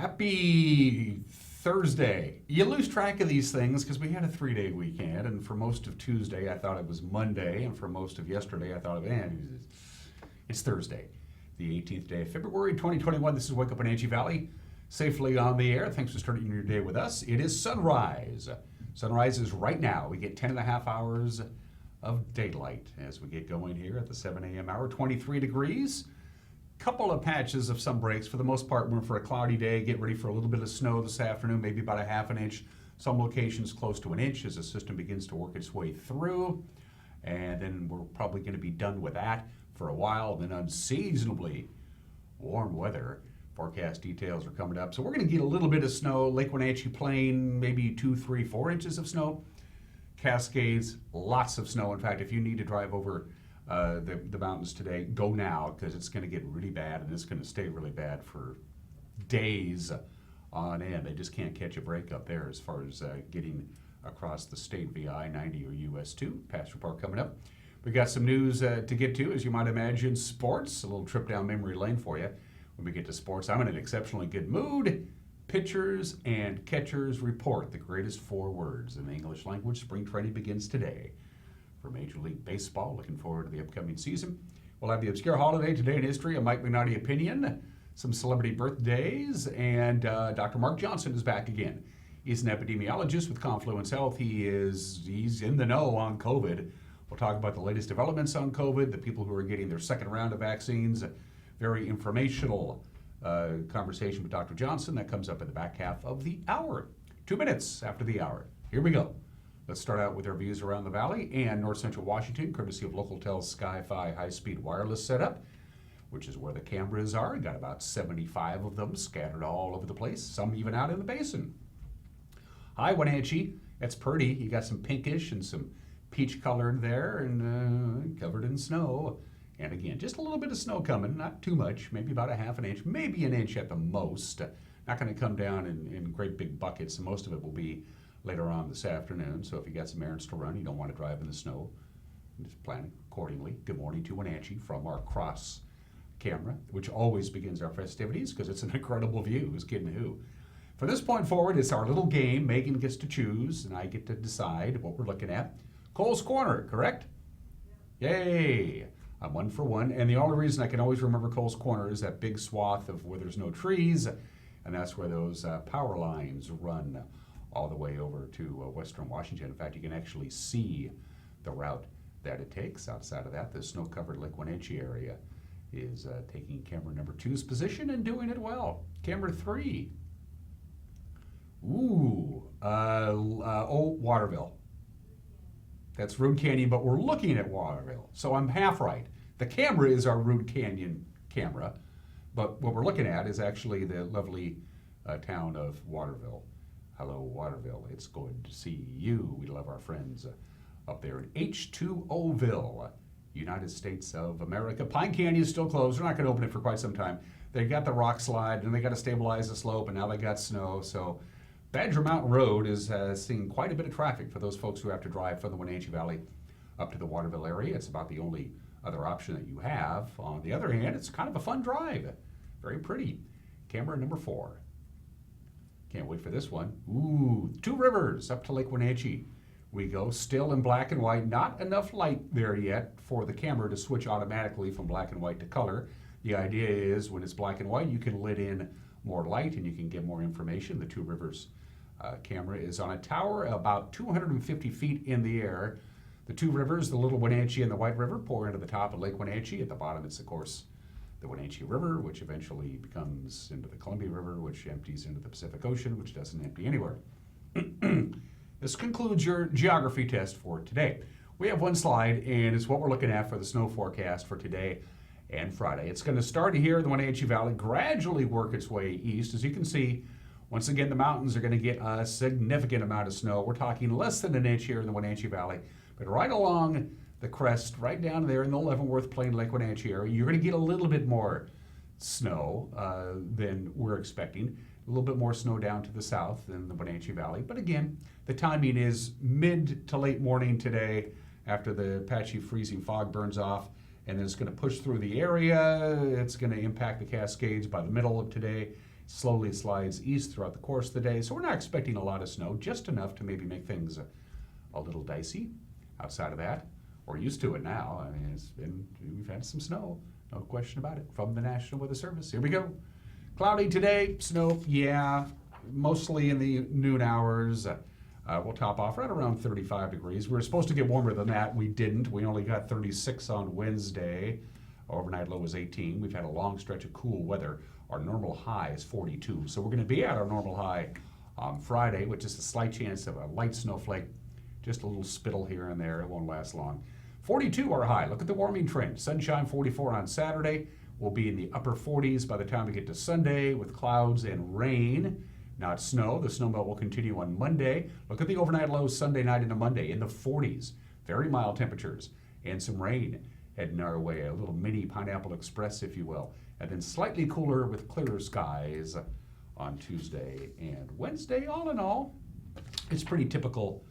Happy Thursday. You lose track of these things because we had a 3-day weekend, and for most of Tuesday I thought it was Monday, and for most of yesterday I thought, it's Thursday, the 18th day of February 2021. This is Wake Up Wenatchee Valley, safely on the air. Thanks for starting your day with us. It is sunrise. Sunrise is right now. We get 10 and a half hours of daylight as we get going here at the 7 a.m. hour. 23 degrees. Couple of patches of sun breaks. For the most part, we're for a cloudy day. Get ready for a little bit of snow this afternoon, maybe about a half an inch. Some locations close to an inch as the system begins to work its way through. And then we're probably going to be done with that for a while. Then unseasonably warm weather. Forecast details are coming up. So we're going to get a little bit of snow. Lake Wenatchee Plain, maybe 2, 3, 4 inches of snow. Cascades, lots of snow. In fact, if you need to drive over the mountains today, go now, because it's going to get really bad, and it's going to stay really bad for days on end. They just can't catch a break up there as far as getting across the state via I-90 or US 2. Past report coming up. We got some news to get to, as you might imagine. Sports, a little trip down memory lane for you. When we get to sports, I'm in an exceptionally good mood. Pitchers and catchers report, the greatest 4 words in the English language. Spring training begins today for Major League Baseball. Looking forward to the upcoming season. We'll have the obscure holiday today in history, a Mike McNaughty opinion, some celebrity birthdays, and Dr. Mark Johnson is back again. He's an epidemiologist with Confluence Health. He's in the know on COVID. We'll talk about the latest developments on COVID, the people who are getting their second round of vaccines. Very informational conversation with Dr. Johnson. That comes up in the back half of the hour. 2 minutes after the hour. Here we go. Let's start out with our views around the valley and north central Washington, courtesy of Localtel's Sky-Fi high-speed wireless setup, which is where the cameras are. Got about 75 of them scattered all over the place, some even out in the basin. Hi, Wenatchee. It's pretty. You got some pinkish and some peach colored there and covered in snow. And again, just a little bit of snow coming, not too much, maybe about a half an inch, maybe an inch at the most. Not going to come down in great big buckets, and most of it will be later on this afternoon. So if you got some errands to run, you don't want to drive in the snow, just plan accordingly. Good morning to Wenatchee from our cross camera, which always begins our festivities because it's an incredible view. Who's kidding who? From this point forward, it's our little game. Megan gets to choose, and I get to decide what we're looking at. Cole's Corner, correct? Yeah. Yay! I'm 1 for 1, and the only reason I can always remember Cole's Corner is that big swath of where there's no trees, and that's where those power lines run all the way over to western Washington. In fact, you can actually see the route that it takes. Outside of that, the snow-covered Lake Wenatchee area is taking camera number 2's position and doing it well. Camera 3. Waterville. That's Root Canyon, but we're looking at Waterville, so I'm half right. The camera is our Root Canyon camera, but what we're looking at is actually the lovely town of Waterville. Hello, Waterville. It's good to see you. We love our friends up there in H2Oville, United States of America. Pine Canyon is still closed. They're not going to open it for quite some time. They got the rock slide, and they got to stabilize the slope, and now they got snow. So Badger Mountain Road is seeing quite a bit of traffic for those folks who have to drive from the Wenatchee Valley up to the Waterville area. It's about the only other option that you have. On the other hand, it's kind of a fun drive. Very pretty. Camera number 4. Can't wait for this one. Two Rivers up to Lake Wenatchee. We go, still in black and white. Not enough light there yet for the camera to switch automatically from black and white to color. The idea is when it's black and white, you can let in more light and you can get more information. The Two Rivers camera is on a tower about 250 feet in the air. The two rivers, the Little Wenatchee and the White River, pour into the top of Lake Wenatchee. At the bottom, it's, of course, the Wenatchee River, which eventually becomes into the Columbia River, which empties into the Pacific Ocean, which doesn't empty anywhere. This concludes your geography test for today. We have one slide, and it's what we're looking at for the snow forecast for today and Friday. It's going to start here in the Wenatchee Valley, gradually work its way east. As you can see, once again, the mountains are going to get a significant amount of snow. We're talking less than an inch here in the Wenatchee Valley, but right along the crest, right down there in the Leavenworth Plain, Lake Wenatchee area, you're going to get a little bit more snow than we're expecting. A little bit more snow down to the south than the Wenatchee Valley. But again, the timing is mid to late morning today after the patchy freezing fog burns off, and then it's going to push through the area. It's going to impact the Cascades by the middle of today, slowly slides east throughout the course of the day. So we're not expecting a lot of snow, just enough to maybe make things a little dicey. Outside of that, we're used to it now. I mean, we've had some snow, no question about it, from the National Weather Service. Here we go. Cloudy today, snow, yeah, mostly in the noon hours. We'll top off right around 35 degrees. We were supposed to get warmer than that. We didn't. We only got 36 on Wednesday. Overnight low was 18. We've had a long stretch of cool weather. Our normal high is 42. So we're going to be at our normal high on Friday, with just a slight chance of a light snowflake. Just a little spittle here and there. It won't last long. 42 our high. Look at the warming trend. Sunshine 44 on Saturday. We'll be in the upper 40s by the time we get to Sunday with clouds and rain. Not snow. The snowmelt will continue on Monday. Look at the overnight lows Sunday night into Monday in the 40s. Very mild temperatures and some rain heading our way. A little mini Pineapple Express, if you will. And then slightly cooler with clearer skies on Tuesday and Wednesday. All in all, it's pretty typical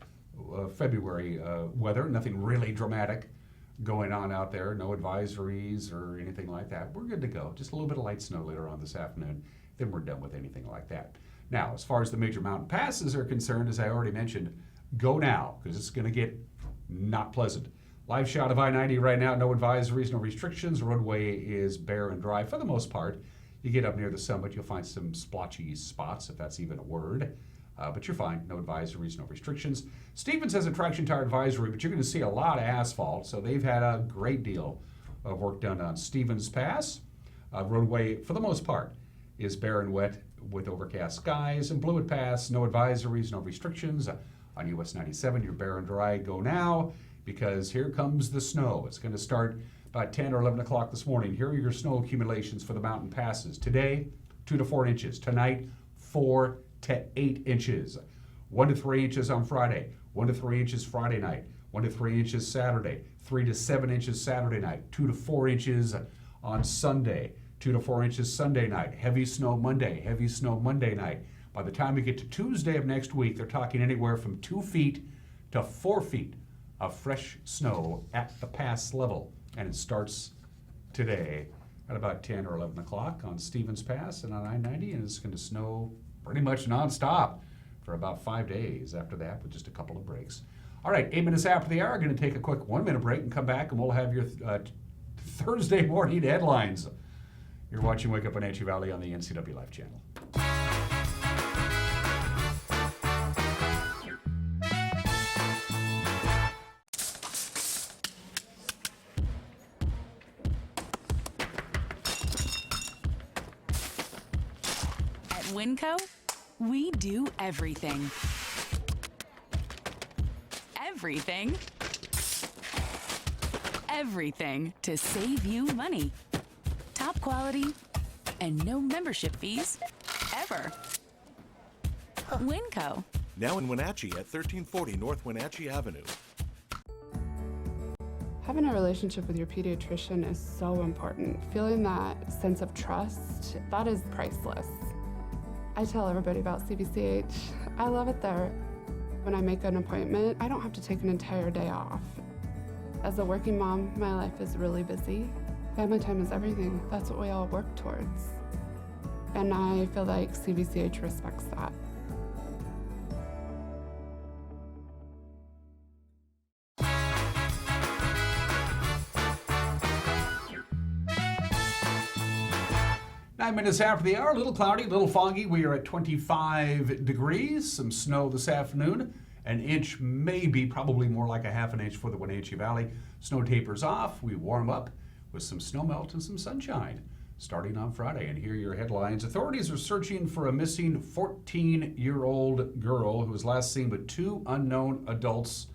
February weather. Nothing really dramatic going on out there. No advisories or anything like that. We're good to go. Just a little bit of light snow later on this afternoon. Then we're done with anything like that. Now, as far as the major mountain passes are concerned, as I already mentioned, go now, because it's going to get not pleasant. Live shot of I-90 right now. No advisories, no restrictions. Roadway is bare and dry for the most part. You get up near the summit, you'll find some splotchy spots, if that's even a word. But you're fine. No advisories, no restrictions. Stevens has a traction tire advisory, but you're going to see a lot of asphalt. So they've had a great deal of work done on Stevens Pass. Roadway, for the most part, is bare and wet with overcast skies. And Blewett Pass, no advisories, no restrictions. On US 97, you're bare and dry. Go now, because here comes the snow. It's going to start about 10 or 11 o'clock this morning. Here are your snow accumulations for the mountain passes. Today, 2 to 4 inches. Tonight, 4 to 8 inches. 1 to 3 inches on Friday. 1 to 3 inches Friday night. 1 to 3 inches Saturday. 3 to 7 inches Saturday night. 2 to 4 inches on Sunday. 2 to 4 inches Sunday night. Heavy snow Monday. Heavy snow Monday night. By the time we get to Tuesday of next week, they're talking anywhere from 2 feet to 4 feet of fresh snow at the pass level. And it starts today at about 10 or 11 o'clock on Stevens Pass and on I-90, and it's going to snow pretty much nonstop for about 5 days after that, with just a couple of breaks. All right, 8 minutes after the hour, going to take a quick 1-minute break and come back, and we'll have your Thursday morning headlines. You're watching Wake Up Wenatchee Valley on the NCW Life channel. Winco, we do everything. Everything. Everything to save you money. Top quality and no membership fees ever. Winco. Now in Wenatchee at 1340 North Wenatchee Avenue. Having a relationship with your pediatrician is so important. Feeling that sense of trust, that is priceless. I tell everybody about CBCH. I love it there. When I make an appointment, I don't have to take an entire day off. As a working mom, my life is really busy. Family time is everything. That's what we all work towards. And I feel like CBCH respects that. Nine minutes after the hour, a little cloudy, a little foggy. We are at 25 degrees. Some snow this afternoon. An inch, maybe, probably more like a half an inch for the Wenatchee Valley. Snow tapers off. We warm up with some snowmelt and some sunshine starting on Friday. And here are your headlines. Authorities are searching for a missing 14-year-old girl who was last seen with 2 unknown adults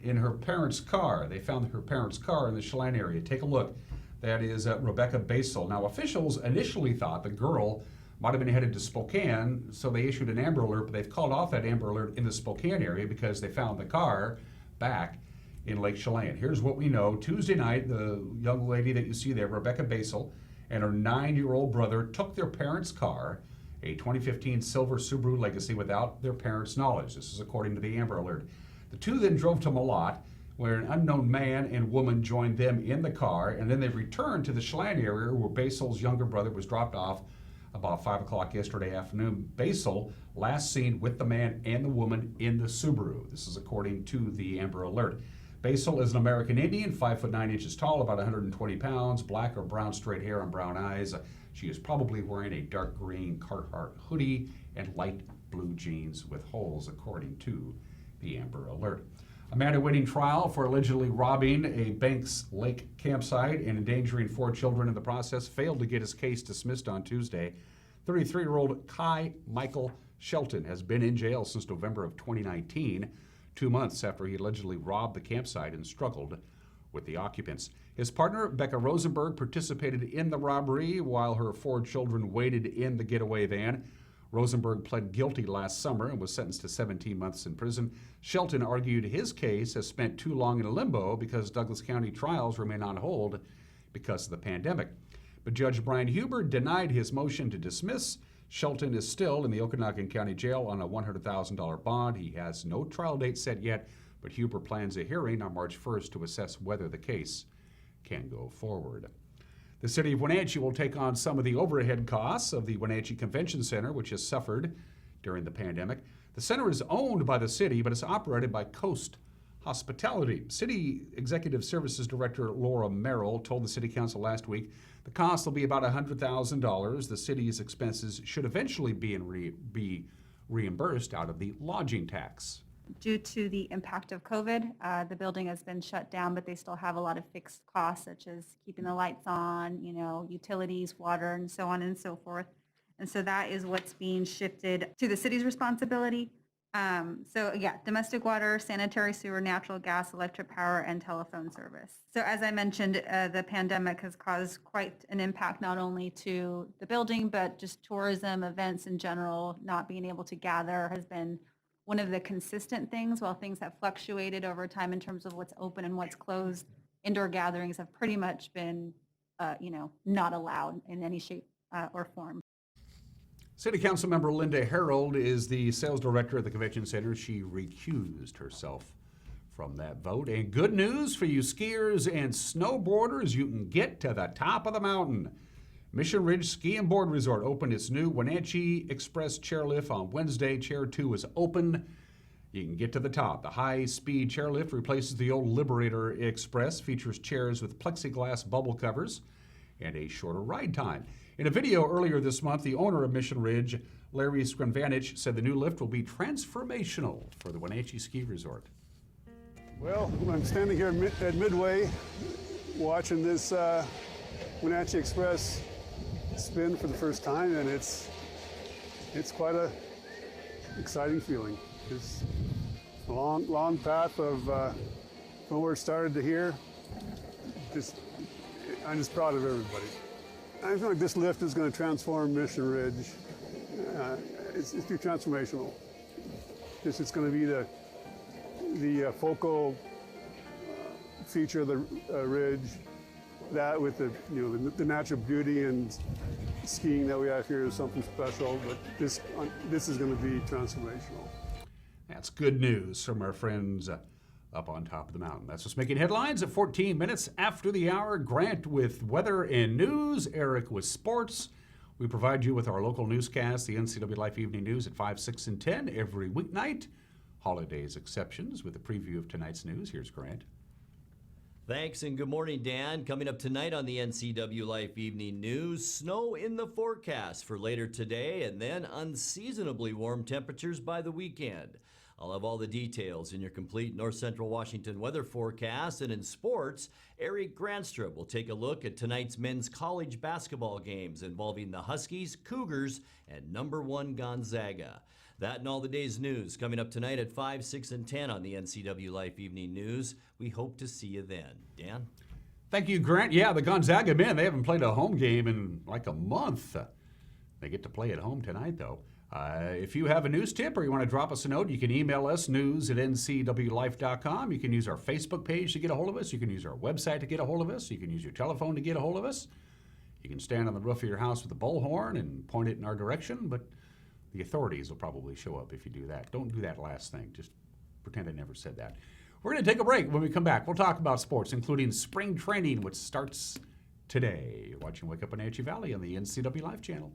in her parents' car. They found her parents' car in the Chelan area. Take a look. That is Rebecca Basel. Now, officials initially thought the girl might have been headed to Spokane, so they issued an Amber Alert, but they've called off that Amber Alert in the Spokane area because they found the car back in Lake Chelan. Here's what we know. Tuesday night, the young lady that you see there, Rebecca Basel, and her 9-year-old brother took their parents' car, a 2015 silver Subaru Legacy, without their parents' knowledge. This is according to the Amber Alert. The two then drove to Malott, where an unknown man and woman joined them in the car, and then they returned to the Chelan area where Basil's younger brother was dropped off about 5 o'clock yesterday afternoon. Basil last seen with the man and the woman in the Subaru. This is according to the Amber Alert. Basil is an American Indian, 5'9" tall, about 120 pounds, black or brown straight hair and brown eyes. She is probably wearing a dark green Carhartt hoodie and light blue jeans with holes, according to the Amber Alert. A man awaiting trial for allegedly robbing a Banks Lake campsite and endangering 4 children in the process failed to get his case dismissed on Tuesday. 33-year-old Kai Michael Shelton has been in jail since November of 2019, 2 months after he allegedly robbed the campsite and struggled with the occupants. His partner, Becca Rosenberg, participated in the robbery while her 4 children waited in the getaway van. Rosenberg pled guilty last summer and was sentenced to 17 months in prison. Shelton argued his case has spent too long in limbo because Douglas County trials remain on hold because of the pandemic. But Judge Brian Huber denied his motion to dismiss. Shelton is still in the Okanagan County Jail on a $100,000 bond. He has no trial date set yet, but Huber plans a hearing on March 1st to assess whether the case can go forward. The city of Wenatchee will take on some of the overhead costs of the Wenatchee Convention Center, which has suffered during the pandemic. The center is owned by the city, but it's operated by Coast Hospitality. City Executive Services Director Laura Merrill told the City Council last week the cost will be about $100,000. The city's expenses should eventually be reimbursed out of the lodging tax. Due to the impact of COVID, the building has been shut down, but they still have a lot of fixed costs, such as keeping the lights on, utilities, water, and so on and so forth. And so that is what's being shifted to the city's responsibility. Domestic water, sanitary sewer, natural gas, electric power, and telephone service. So as I mentioned, the pandemic has caused quite an impact, not only to the building, but just tourism, events in general. Not being able to gather has been one of the consistent things. While things have fluctuated over time in terms of what's open and what's closed, indoor gatherings have pretty much been, not allowed in any shape or form. City Council member Linda Harold is the sales director at the Convention Center. She recused herself from that vote. And good news for you skiers and snowboarders, you can get to the top of the mountain. Mission Ridge Ski and Board Resort opened its new Wenatchee Express chairlift on Wednesday. Chair 2 is open. You can get to the top. The high-speed chairlift replaces the old Liberator Express, features chairs with plexiglass bubble covers, and a shorter ride time. In a video earlier this month, the owner of Mission Ridge, Larry Skrenvanich, said the new lift will be transformational for the Wenatchee Ski Resort. Well, I'm standing here at Midway watching this Wenatchee Express spin for the first time, and it's quite a exciting feeling. It's a long path of from where it started to here. I'm just proud of everybody. I feel like this lift is going to transform Mission Ridge. It's too transformational. It's going to be the focal feature of the ridge. That with the natural beauty and skiing that we have here is something special. But this is going to be transformational. That's good news from our friends up on top of the mountain. That's what's making headlines at 14 minutes after the hour. Grant with weather and news, Eric with sports. We provide you with our local newscast, the NCW Life Evening News at 5, 6, and 10 every weeknight. Holidays exceptions with a preview of tonight's news. Here's Grant. Thanks and good morning, Dan. Coming up tonight on the NCW Life Evening News, snow in the forecast for later today and then unseasonably warm temperatures by the weekend. I'll have all the details in your complete North Central Washington weather forecast. And in sports, Eric Granstrup will take a look at tonight's men's college basketball games involving the Huskies, Cougars, and number 1 Gonzaga. That and all the day's news coming up tonight at 5, 6, and 10 on the NCW Life Evening News. We hope to see you then. Dan? Thank you, Grant. Yeah, the Gonzaga men, they haven't played a home game in like a month. They get to play at home tonight, though. If you have a news tip or you want to drop us a note, you can email us, news@ncwlife.com. You can use our Facebook page to get a hold of us. You can use our website to get a hold of us. You can use your telephone to get a hold of us. You can stand on the roof of your house with a bullhorn and point it in our direction, but the authorities will probably show up if you do that. Don't do that last thing. Just pretend I never said that. We're going to take a break. When we come back, we'll talk about sports, including spring training, which starts today. You're watching Wake Up Wenatchee Valley on the NCW Live channel.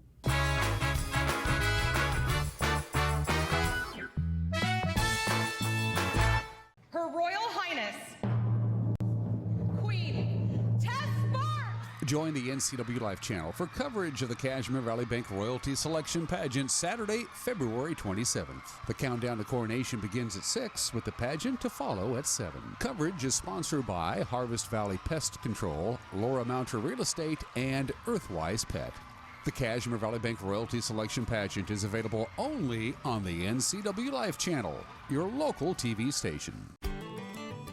Join the NCW Life channel for coverage of the Kashmir Valley Bank Royalty Selection Pageant Saturday, February 27th. The countdown to coronation begins at 6 with the pageant to follow at 7. Coverage is sponsored by Harvest Valley Pest Control, Laura Mounter Real Estate, and Earthwise Pet. The Kashmir Valley Bank Royalty Selection Pageant is available only on the NCW Life channel, your local TV station.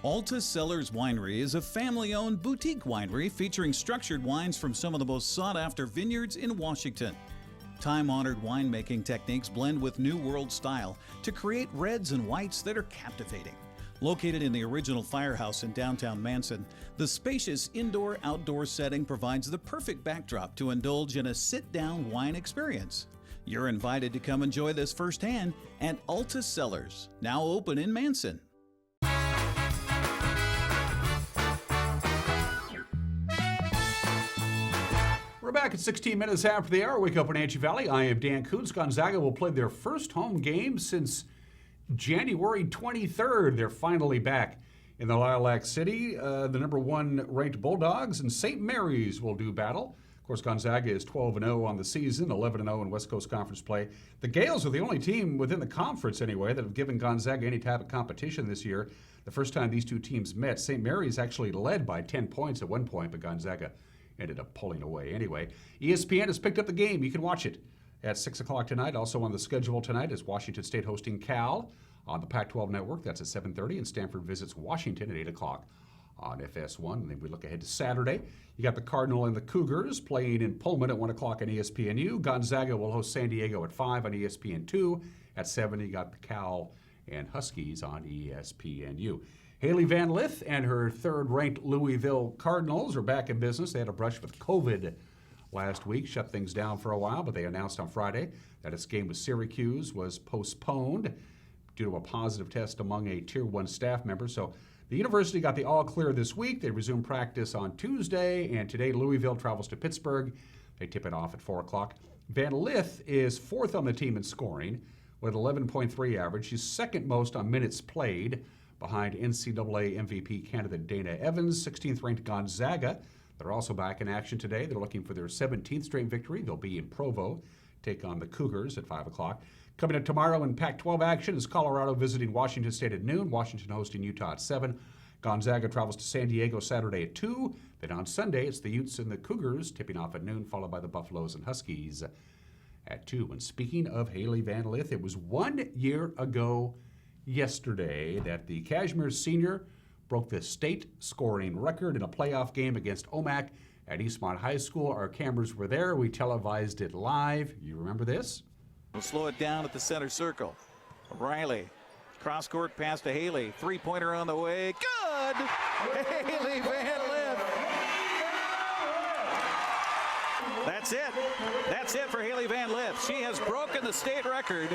Alta Cellars Winery is a family-owned boutique winery featuring structured wines from some of the most sought-after vineyards in Washington. Time-honored winemaking techniques blend with New World style to create reds and whites that are captivating. Located in the original firehouse in downtown Manson, the spacious indoor-outdoor setting provides the perfect backdrop to indulge in a sit-down wine experience. You're invited to come enjoy this firsthand at Alta Cellars, now open in Manson. We're back at 16 minutes after the hour. Wake up Wenatchee Valley. I am Dan Kuntz. Gonzaga will play their first home game since January 23rd. They're finally back in the Lilac City. The number 1 ranked Bulldogs and St. Mary's will do battle. Of course, Gonzaga is 12-0 on the season, 11-0 in West Coast Conference play. The Gales are the only team within the conference, anyway, that have given Gonzaga any type of competition this year. The first time these two teams met, St. Mary's actually led by 10 points at one point, but Gonzaga ended up pulling away. Anyway, ESPN has picked up the game. You can watch it at 6 o'clock tonight. Also on the schedule tonight is Washington State hosting Cal on the Pac-12 network. That's at 7:30, and Stanford visits Washington at 8 o'clock on FS1. And then we look ahead to Saturday. You got the Cardinal and the Cougars playing in Pullman at 1 o'clock on ESPNU. Gonzaga will host San Diego at 5 on ESPN2. At 7, you got the Cal and Huskies on ESPNU. Haley Van Lith and her third-ranked Louisville Cardinals are back in business. They had a brush with COVID last week, shut things down for a while, but they announced on Friday that its game with Syracuse was postponed due to a positive test among a Tier 1 staff member. So the university got the all clear this week. They resumed practice on Tuesday, and today Louisville travels to Pittsburgh. They tip it off at 4 o'clock. Van Lith is 4th on the team in scoring with 11.3 average. She's second most on minutes played, behind NCAA MVP candidate Dana Evans. 16th ranked Gonzaga. They're also back in action today. They're looking for their 17th straight victory. They'll be in Provo, take on the Cougars at 5 o'clock. Coming up tomorrow in Pac-12 action is Colorado visiting Washington State at noon. Washington hosting Utah at 7. Gonzaga travels to San Diego Saturday at 2. Then on Sunday, it's the Utes and the Cougars tipping off at noon, followed by the Buffaloes and Huskies at 2. And speaking of Haley Van Lith, it was 1 year ago yesterday that the Kashmir senior broke the state scoring record in a playoff game against OMAC at Eastmont High School. Our cameras were there. We televised it live. You remember this? We'll slow it down at the center circle. Riley, cross court pass to Haley. Three-pointer on the way. Good! Haley Van Lith. That's it. That's it for Haley Van Lith. She has broken the state record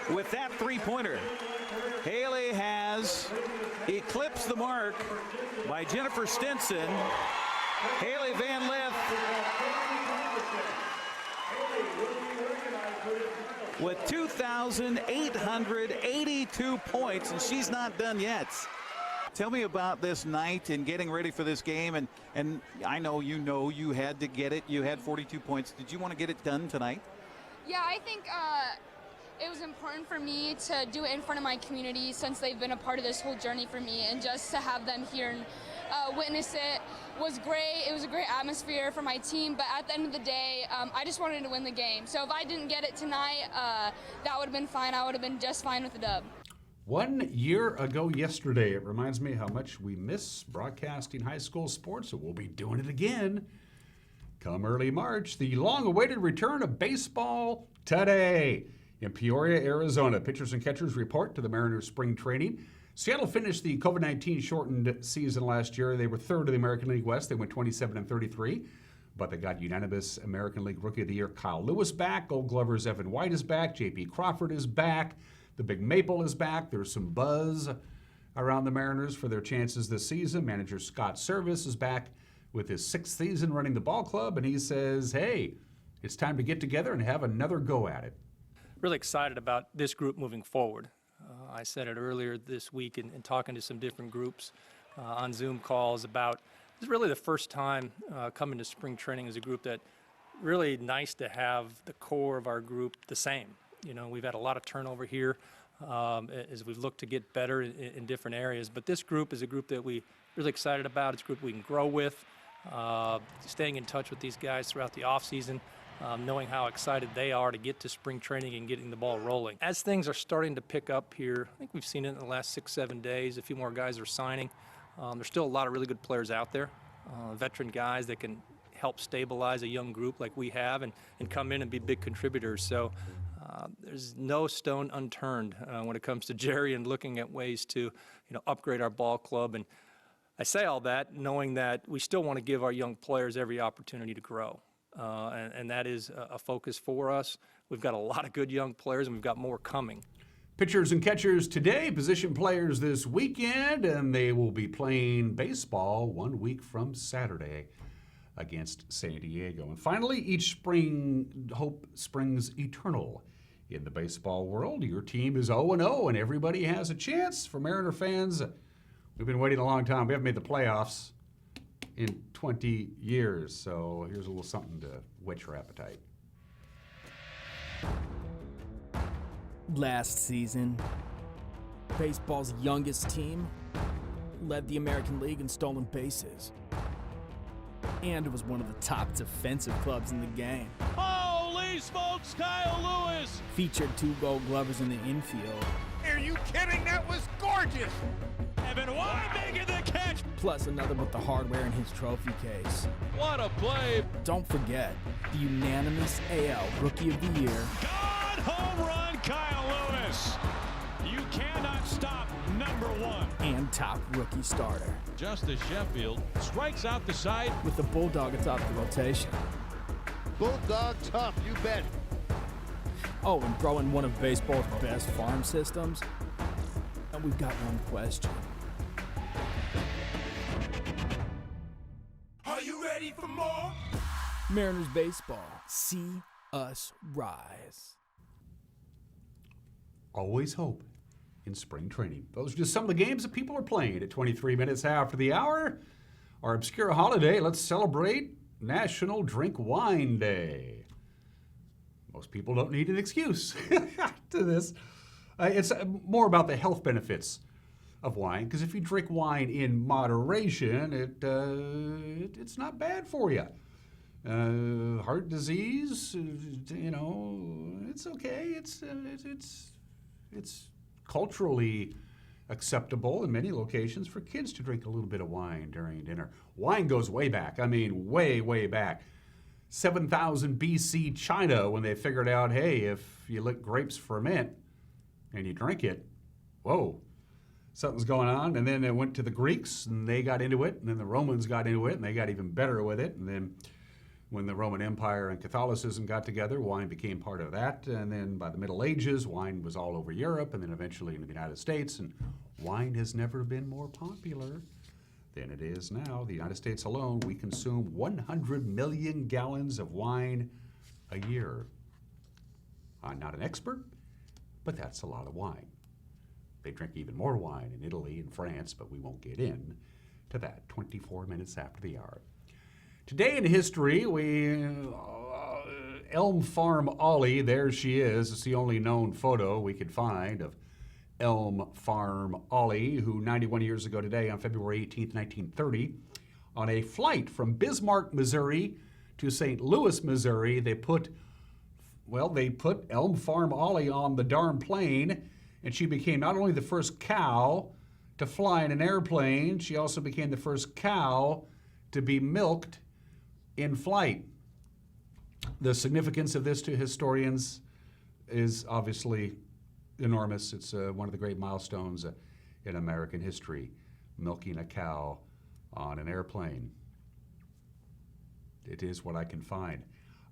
with that three-pointer. Haley has eclipsed the mark by Jennifer Stinson. Haley Van Lith with 2,882 points, and she's not done yet. Tell me about this night and getting ready for this game, and I know you had to get it. You had 42 points. Did you want to get it done tonight? Yeah, I think it was important for me to do it in front of my community since they've been a part of this whole journey for me, and just to have them here and witness it was great. It was a great atmosphere for my team, but at the end of the day, I just wanted to win the game. So if I didn't get it tonight, that would have been fine. I would have been just fine with the dub. 1 year ago yesterday. It reminds me how much we miss broadcasting high school sports, so we'll be doing it again come early March. The long-awaited return of baseball today in Peoria, Arizona. Pitchers and catchers report to the Mariners spring training. Seattle finished the COVID-19 shortened season last year. They were third in the American League West. They went 27-33, but they got unanimous American League Rookie of the Year Kyle Lewis back. Gold Glover's Evan White is back. J.P. Crawford is back. The Big Maple is back. There's some buzz around the Mariners for their chances this season. Manager Scott Service is back with his 6th season running the ball club, and he says, hey, it's time to get together and have another go at it. Really excited about this group moving forward. I said it earlier this week in talking to some different groups on Zoom calls about It's really the first time coming to spring training as a group that really nice to have the core of our group the same. You know, we've had a lot of turnover here as we've looked to get better in different areas. But this group is a group that we really excited about. It's a group we can grow with, staying in touch with these guys throughout the offseason, knowing how excited they are to get to spring training and getting the ball rolling. As things are starting to pick up here, I think we've seen it in the last 6-7 days. A few more guys are signing. There's still a lot of really good players out there, veteran guys that can help stabilize a young group like we have and come in and be big contributors. So there's no stone unturned when it comes to Jerry and looking at ways to upgrade our ball club. And I say all that knowing that we still want to give our young players every opportunity to grow. And that is a focus for us. We've got a lot of good young players, and we've got more coming. Pitchers and catchers today, position players this weekend, and they will be playing baseball 1 week from Saturday against San Diego. And finally, each spring, hope springs eternal in the baseball world. Your team is 0-0, and everybody has a chance. For Mariner fans, we've been waiting a long time. We haven't made the playoffs in 20 years, so here's a little something to whet your appetite. Last season, baseball's youngest team led the American League in stolen bases and was one of the top defensive clubs in the game. Holy smokes, Kyle Lewis! Featured 2 Gold Glovers in the infield. Are you kidding? That was gorgeous! Evan White making the catch! Plus another with the hardware in his trophy case. What a play! Don't forget, the unanimous AL Rookie of the Year. God home run, Kyle Lewis! You cannot stop number 1. And top rookie starter. Justice Sheffield strikes out the side. With the Bulldog atop the rotation. Bulldog tough, you bet. Oh, and throwing one of baseball's best farm systems. And we've got one question. Are you ready for more? Mariners baseball. See us rise. Always hope in spring training. Those are just some of the games that people are playing at 23 minutes after the hour. Our obscure holiday, let's celebrate National Drink Wine Day. Most people don't need an excuse to this. It's more about the health benefits of wine, because if you drink wine in moderation, it's not bad for you. Heart disease, it's okay. It's culturally acceptable in many locations for kids to drink a little bit of wine during dinner. Wine goes way back. I mean, way, way back. 7,000 BC China, when they figured out, hey, if you let grapes ferment and you drink it, whoa, something's going on. And then it went to the Greeks, and they got into it, and then the Romans got into it, and they got even better with it. And then when the Roman Empire and Catholicism got together, wine became part of that. And then by the Middle Ages, wine was all over Europe, and then eventually in the United States. And wine has never been more popular than it is now. The United States alone, we consume 100 million gallons of wine a year. I'm not an expert, but that's a lot of wine. They drink even more wine in Italy and France, but we won't get in to that 24 minutes after the hour. Today in history, Elm Farm Ollie, there she is. It's the only known photo we could find of Elm Farm Ollie, who 91 years ago today, on February 18th, 1930, on a flight from Bismarck, Missouri to St. Louis, Missouri, they put Elm Farm Ollie on the darn plane, and she became not only the first cow to fly in an airplane, she also became the first cow to be milked in flight. The significance of this to historians is obviously enormous. It's one of the great milestones in American history, milking a cow on an airplane. It is what I can find.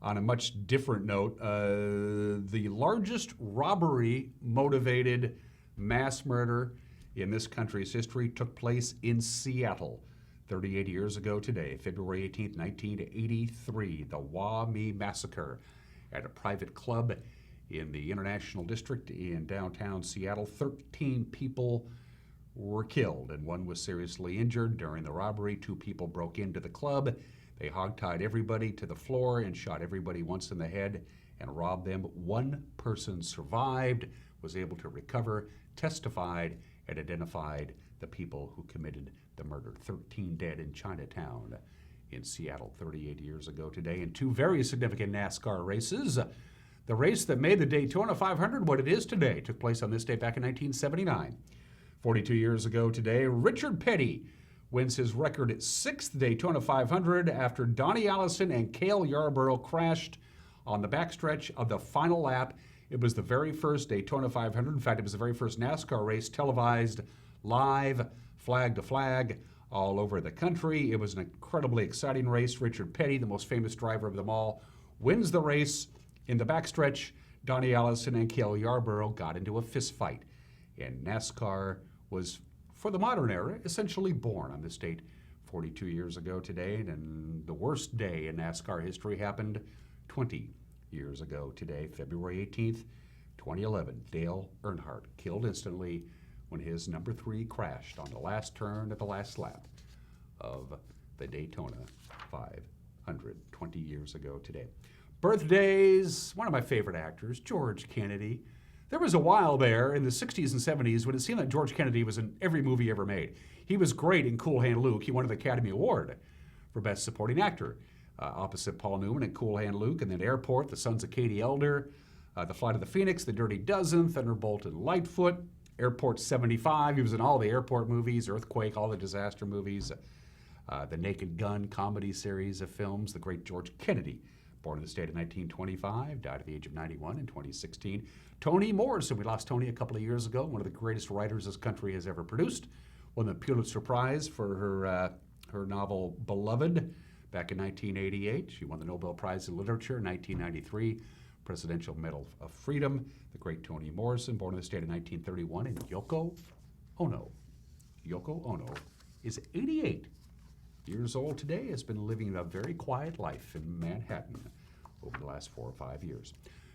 On a much different note, the largest robbery-motivated mass murder in this country's history took place in Seattle 38 years ago today, February 18th, 1983, the Wah-Mee Massacre at a private club in the International District in downtown Seattle. 13 people were killed, and one was seriously injured during the robbery. 2 people broke into the club. They hogtied everybody to the floor and shot everybody once in the head and robbed them. 1 person survived, was able to recover, testified, and identified the people who committed the murder. 13 dead in Chinatown in Seattle 38 years ago today. And 2 very significant NASCAR races. The race that made the Daytona 500 what it is today took place on this day back in 1979. 42 years ago today, Richard Petty wins his record 6th Daytona 500 after Donnie Allison and Cale Yarborough crashed on the backstretch of the final lap. It was the very first Daytona 500. In fact, it was the very first NASCAR race televised live, flag to flag, all over the country. It was an incredibly exciting race. Richard Petty, the most famous driver of them all, wins the race. In the backstretch, Donnie Allison and Cale Yarborough got into a fist fight. And NASCAR was, for the modern era, essentially born on this date 42 years ago today. And the worst day in NASCAR history happened 20 years ago today, February 18th, 2011. Dale Earnhardt killed instantly when his number 3 crashed on the last turn at the last lap of the Daytona 500, 20 years ago today. Birthdays, one of my favorite actors, George Kennedy. There was a while there in the 60s and 70s when it seemed like George Kennedy was in every movie ever made. He was great in Cool Hand Luke. He won the Academy Award for Best Supporting Actor, opposite Paul Newman in Cool Hand Luke, and then Airport, The Sons of Katie Elder, The Flight of the Phoenix, The Dirty Dozen, Thunderbolt and Lightfoot, Airport 75. He was in all the airport movies, Earthquake, all the disaster movies, the Naked Gun comedy series of films. The great George Kennedy, born in the state of 1925, died at the age of 91 in 2016. Toni Morrison, we lost Toni a couple of years ago, one of the greatest writers this country has ever produced. Won the Pulitzer Prize for her novel Beloved back in 1988. She won the Nobel Prize in Literature in 1993, Presidential Medal of Freedom. The great Toni Morrison, born in the state of 1931, and Yoko Ono. Yoko Ono is 88 years old today, has been living a very quiet life in Manhattan over the last 4 or 5 years.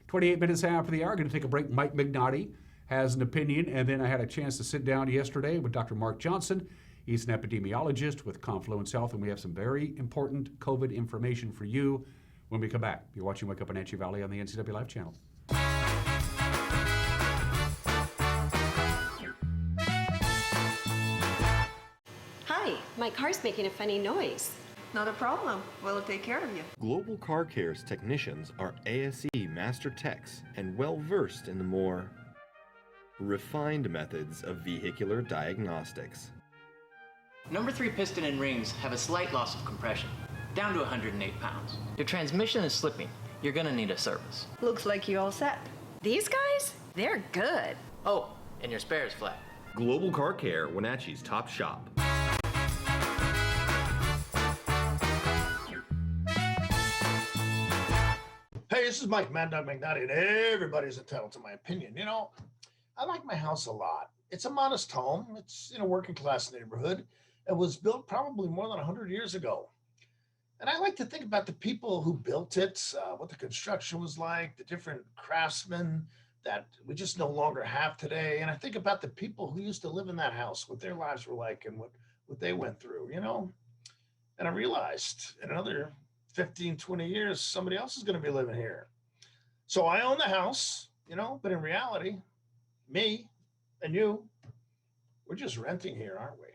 28 minutes after the hour, going to take a break. Mike Mignotti has an opinion, and then I had a chance to sit down yesterday with Dr. Mark Johnson. He's an epidemiologist with Confluence Health, and we have some very important COVID information for you when we come back. You're watching Wake Up Wenatchee Valley on the NCW Live channel. Hi, my car's making a funny noise. Not a problem. We'll take care of you. Global Car Care's technicians are ASE Master Techs and well-versed in the more refined methods of vehicular diagnostics. Number 3 piston and rings have a slight loss of compression, down to 108 pounds. Your transmission is slipping. You're gonna need a service. Looks like you all set. These guys? They're good. Oh, and your spare is flat. Global Car Care, Wenatchee's top shop. Hey, this is Mike Mad Dog Mignotti, and everybody's entitled to my opinion. You know, I like my house a lot. It's a modest home. It's in a working class neighborhood. It was built probably more than 100 years ago. And I like to think about the people who built it, what the construction was like, the different craftsmen that we just no longer have today. And I think about the people who used to live in that house, what their lives were like and what they went through, you know? And I realized in another 15, 20 years, somebody else is going to be living here. So I own the house, you know, but in reality, me and you, we're just renting here, aren't we?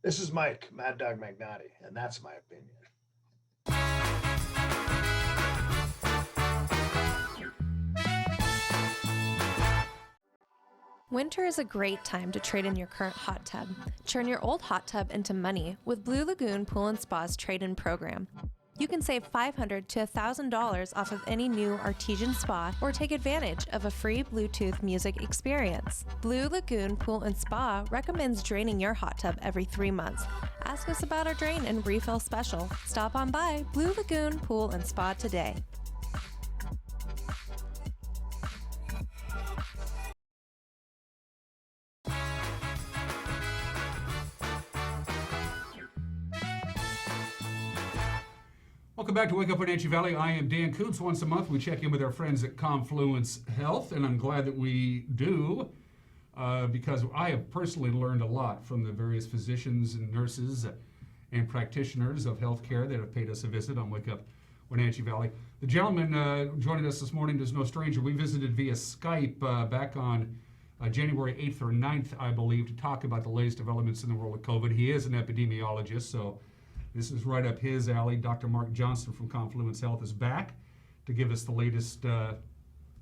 This is Mike, Mad Dog Mignotti, and that's my opinion. Winter is a great time to trade in your current hot tub. Turn your old hot tub into money with Blue Lagoon Pool and Spa's trade-in program. You can save $500 to $1,000 off of any new artesian spa or take advantage of a free Bluetooth music experience. Blue Lagoon Pool and Spa recommends draining your hot tub every 3 months. Ask us about our drain and refill special. Stop on by Blue Lagoon Pool and Spa today. Welcome back to Wake Up Wenatchee Valley. I am Dan Kuntz. Once a month, we check in with our friends at Confluence Health, and I'm glad that we do. because I have personally learned a lot from the various physicians and nurses and practitioners of healthcare that have paid us a visit on Wake Up Wenatchee Valley. The gentleman joining us this morning is no stranger. We visited via Skype back on January 8th or 9th, I believe, to talk about the latest developments in the world of COVID. He is an epidemiologist, so this is right up his alley. Dr. Mark Johnson from Confluence Health is back to give us the latest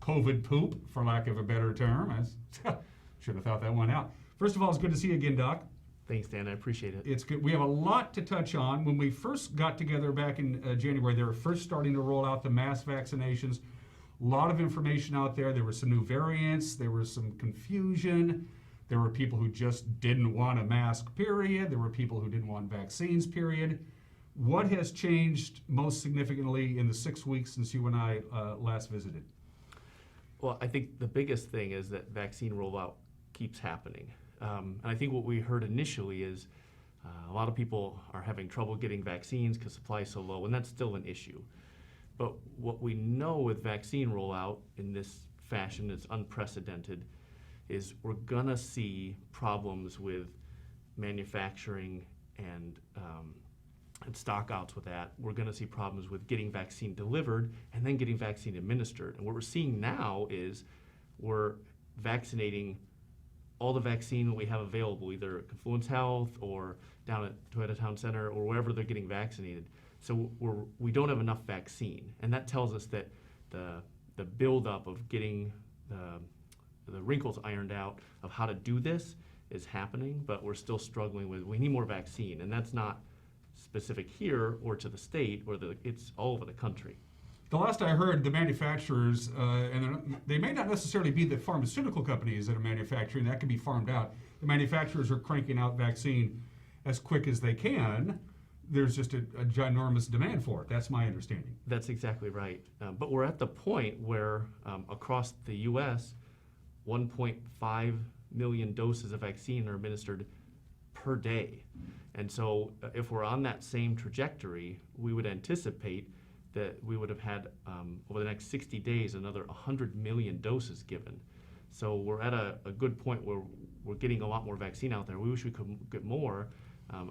COVID poop, for lack of a better term. I should have thought that one out. First of all, it's good to see you again, Doc. Thanks, Dan. I appreciate it. It's good. We have a lot to touch on. When we first got together back in January, they were first starting to roll out the mass vaccinations. A lot of information out there. There were some new variants. There was some confusion. There were people who just didn't want a mask, period. There were people who didn't want vaccines, period. What has changed most significantly in the 6 weeks since you and I last visited? Well, I think the biggest thing is that vaccine rollout keeps happening. And I think what we heard initially is a lot of people are having trouble getting vaccines because supply is so low, and that's still an issue. But what we know with vaccine rollout in this fashion that's unprecedented is we're gonna see problems with manufacturing and stockouts with that. We're gonna see problems with getting vaccine delivered and then getting vaccine administered. And what we're seeing now is we're vaccinating all the vaccine that we have available, either at Confluence Health or down at Daytona Town Center or wherever they're getting vaccinated. So we don't have enough vaccine, and that tells us that the buildup of getting the wrinkles ironed out of how to do this is happening, but we're still struggling with, we need more vaccine, and that's not specific here or to the state, or it's all over the country. The last I heard, the manufacturers, and they may not necessarily be the pharmaceutical companies that are manufacturing, that can be farmed out. The manufacturers are cranking out vaccine as quick as they can. There's just a ginormous demand for it. That's my understanding. That's exactly right. But we're at the point where across the U.S., 1.5 million doses of vaccine are administered per day. And so if we're on that same trajectory, we would anticipate that we would have had, over the next 60 days, another 100 million doses given. So we're at a good point where we're getting a lot more vaccine out there. We wish we could get more.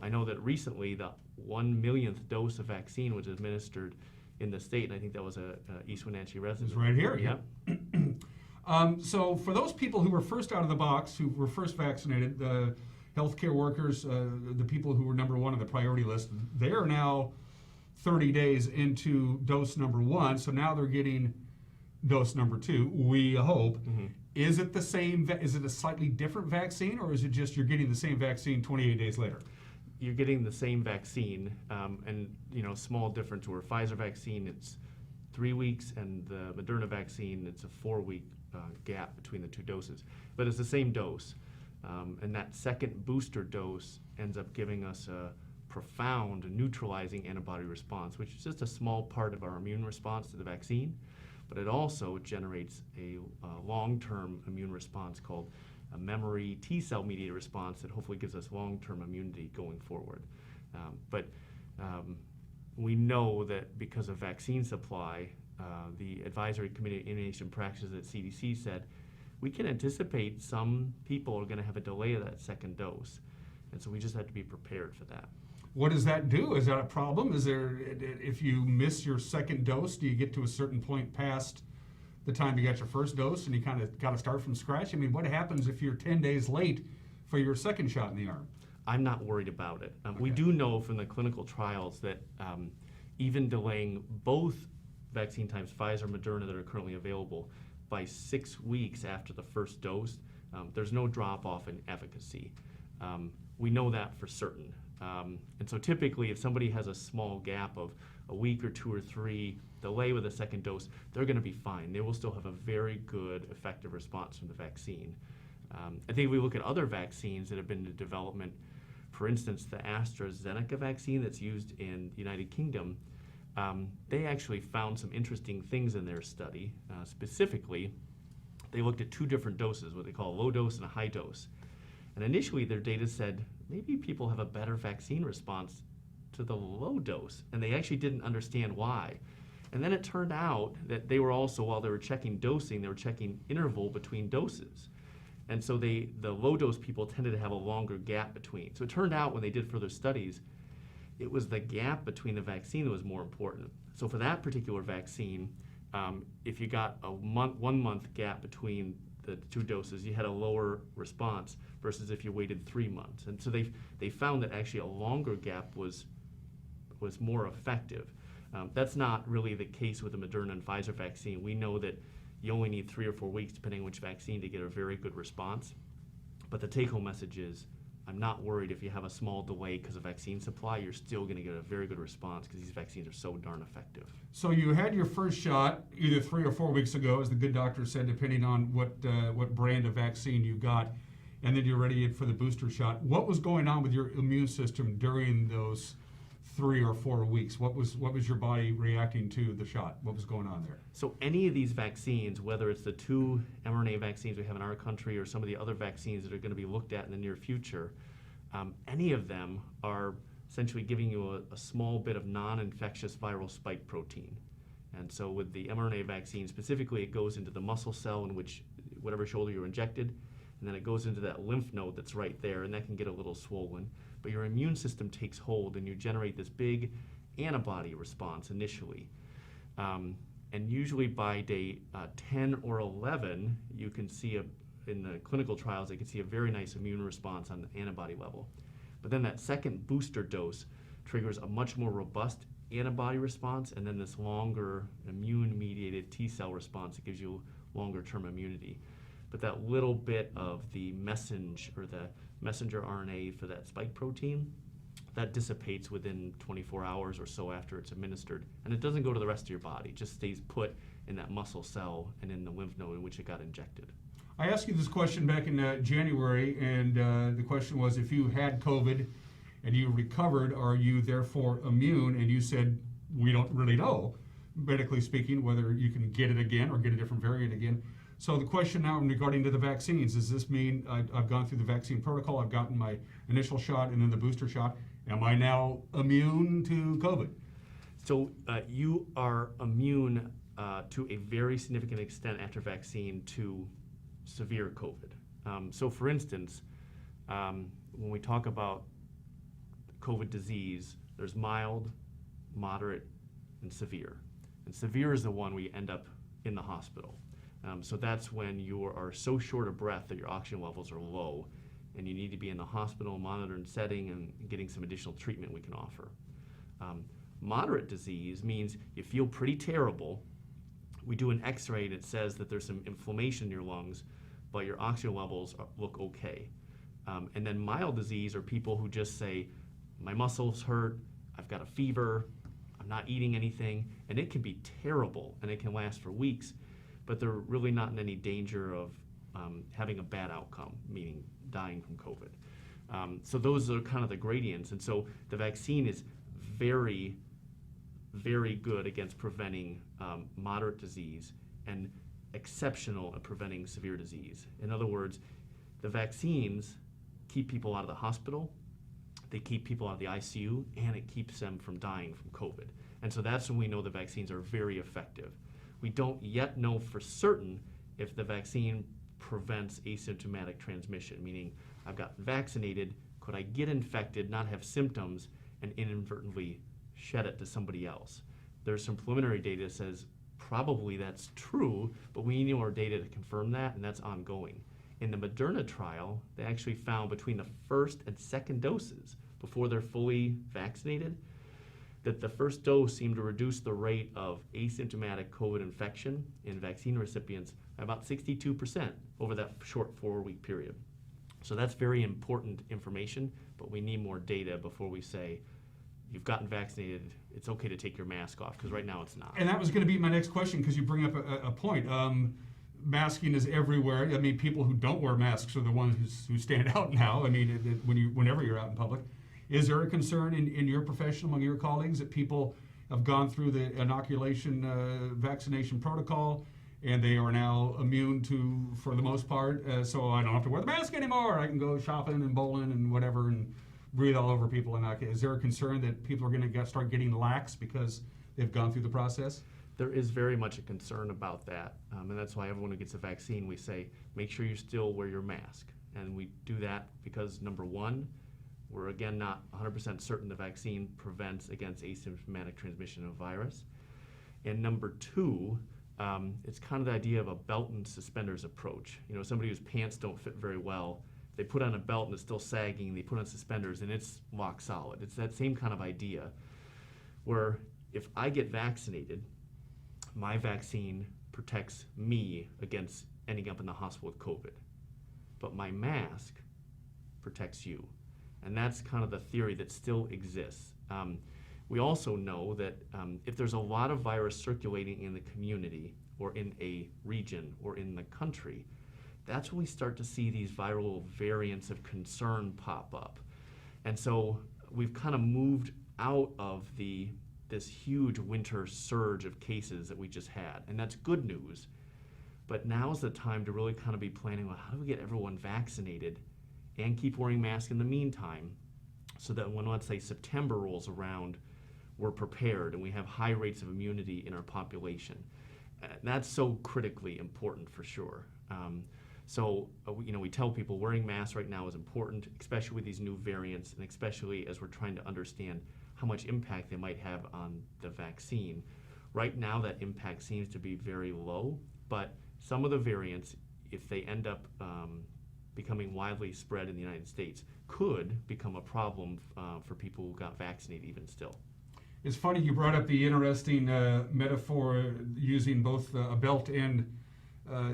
I know that recently the 1 millionth dose of vaccine was administered in the state, and I think that was a East Wenatchee resident. It's right here. Yeah. So for those people who were first out of the box, who were first vaccinated, the healthcare workers, the people who were number one on the priority list, they are now 30 days into dose number 1, so now they're getting dose number 2, we hope. Mm-hmm. Is it the same, is it a slightly different vaccine, or is it just you're getting the same vaccine 28 days later? You're getting the same vaccine, and small difference where Pfizer vaccine, it's 3 weeks, and the Moderna vaccine, it's a 4-week gap between the two doses. But it's the same dose, and that second booster dose ends up giving us a profound neutralizing antibody response, which is just a small part of our immune response to the vaccine, but it also generates a long-term immune response called a memory T-cell mediated response that hopefully gives us long-term immunity going forward. But we know that because of vaccine supply, the Advisory Committee on Immunization Practices at CDC said, we can anticipate some people are gonna have a delay of that second dose. And so we just have to be prepared for that. What does that do? Is that a problem? Is there, if you miss your second dose, do you get to a certain point past the time you got your first dose and you kind of got to start from scratch? I mean, what happens if you're 10 days late for your second shot in the arm? I'm not worried about it. We do know from the clinical trials that even delaying both vaccine types, Pfizer and Moderna, that are currently available, by 6 weeks after the first dose, there's no drop off in efficacy. We know that for certain. And so typically if somebody has a small gap of a week or 2 or 3 delay with a second dose, they're gonna be fine. They will still have a very good effective response from the vaccine. I think if we look at other vaccines that have been in development, for instance, the Astra Zenica vaccine that's used in the United Kingdom, they actually found some interesting things in their study. Specifically, they looked at 2 different doses, what they call a low dose and a high dose. And initially their data said maybe people have a better vaccine response to the low dose, and they actually didn't understand why. And then it turned out that they were also, while they were checking dosing, they were checking interval between doses. And so the low dose people tended to have a longer gap between. So it turned out when they did further studies, it was the gap between the vaccine that was more important. So for that particular vaccine, if you got a 1 month gap between the 2 doses, you had a lower response versus if you waited 3 months. And so they found that actually a longer gap was more effective. That's not really the case with the Moderna and Pfizer vaccine. We know that you only need 3 or 4 weeks, depending on which vaccine, to get a very good response. But the take-home message is, I'm not worried if you have a small delay because of vaccine supply, you're still going to get a very good response because these vaccines are so darn effective. So you had your first shot either 3 or 4 weeks ago, as the good doctor said, depending on what brand of vaccine you got, and then you're ready for the booster shot. What was going on with your immune system during those 3 or 4 weeks? What was your body reacting to the shot? What was going on there? So any of these vaccines, whether it's the 2 mRNA vaccines we have in our country or some of the other vaccines that are going to be looked at in the near future, any of them are essentially giving you a small bit of non-infectious viral spike protein. And so with the mRNA vaccine specifically, it goes into the muscle cell in which whatever shoulder you're injected, and then it goes into that lymph node that's right there, and that can get a little swollen. But your immune system takes hold and you generate this big antibody response initially. And usually by day 10 or 11, you can see in the clinical trials, they can see a very nice immune response on the antibody level. But then that second booster dose triggers a much more robust antibody response, and then this longer immune-mediated T-cell response that gives you longer-term immunity. But that little bit of the messenger RNA for that spike protein, that dissipates within 24 hours or so after it's administered. And it doesn't go to the rest of your body. It just stays put in that muscle cell and in the lymph node in which it got injected. I asked you this question back in January, and the question was, if you had COVID and you recovered, are you therefore immune? And you said, we don't really know, medically speaking, whether you can get it again or get a different variant again. So the question now regarding to the vaccines, does this mean I've gone through the vaccine protocol, I've gotten my initial shot and then the booster shot, am I now immune to COVID? So you are immune to a very significant extent after vaccine to severe COVID. So for instance, when we talk about COVID disease, there's mild, moderate, and severe. And severe is the one where you end up in the hospital. So that's when you are so short of breath that your oxygen levels are low and you need to be in the hospital, monitored setting, and getting some additional treatment we can offer. Moderate disease means you feel pretty terrible. We do an x-ray and it says that there's some inflammation in your lungs, but your oxygen levels look okay. And then mild disease are people who just say, my muscles hurt, I've got a fever, I'm not eating anything, and it can be terrible and it can last for weeks, but they're really not in any danger of having a bad outcome, meaning dying from COVID. So those are kind of the gradients. And so the vaccine is very, very good against preventing moderate disease and exceptional at preventing severe disease. In other words, the vaccines keep people out of the hospital, they keep people out of the ICU, and it keeps them from dying from COVID. And so that's when we know the vaccines are very effective. We don't yet know for certain if the vaccine prevents asymptomatic transmission, meaning I've gotten vaccinated, could I get infected, not have symptoms, and inadvertently shed it to somebody else? There's some preliminary data that says probably that's true, but we need more data to confirm that, and that's ongoing. In the Moderna trial, they actually found between the first and second doses, before they're fully vaccinated, that the first dose seemed to reduce the rate of asymptomatic COVID infection in vaccine recipients by about 62% over that short 4-week period. So that's very important information, but we need more data before we say, you've gotten vaccinated, it's okay to take your mask off, because right now it's not. And that was going to be my next question, because you bring up a point. Masking is everywhere. I mean, people who don't wear masks are the ones who stand out now. I mean, whenever you're out in public. Is there a concern in your profession among your colleagues that people have gone through the inoculation vaccination protocol and they are now immune to, for the most part, so I don't have to wear the mask anymore. I can go shopping and bowling and whatever and breathe all over people. And is there a concern that people are going to start getting lax because they've gone through the process? there is very much a concern about that, and that's why everyone who gets a vaccine, we say, make sure you still wear your mask. And we do that because, number one, we're again not 100% certain the vaccine prevents against asymptomatic transmission of virus. And number two, it's kind of the idea of a belt and suspenders approach. You know, somebody whose pants don't fit very well, they put on a belt and it's still sagging, they put on suspenders and it's rock solid. It's that same kind of idea where if I get vaccinated, my vaccine protects me against ending up in the hospital with COVID. But my mask protects you. And that's kind of the theory that still exists. We also know that if there's a lot of virus circulating in the community or in a region or in the country, that's when we start to see these viral variants of concern pop up. And so we've kind of moved out of this huge winter surge of cases that we just had. And that's good news. But now's the time to really kind of be planning, well, how do we get everyone vaccinated and keep wearing masks in the meantime so that when, let's say, September rolls around, we're prepared and we have high rates of immunity in our population. That's so critically important for sure. We tell people wearing masks right now is important, especially with these new variants and especially as we're trying to understand how much impact they might have on the vaccine. Right now that impact seems to be very low, but some of the variants, if they end up becoming widely spread in the United States, could become a problem for people who got vaccinated even still. It's funny you brought up the interesting metaphor using both a belt and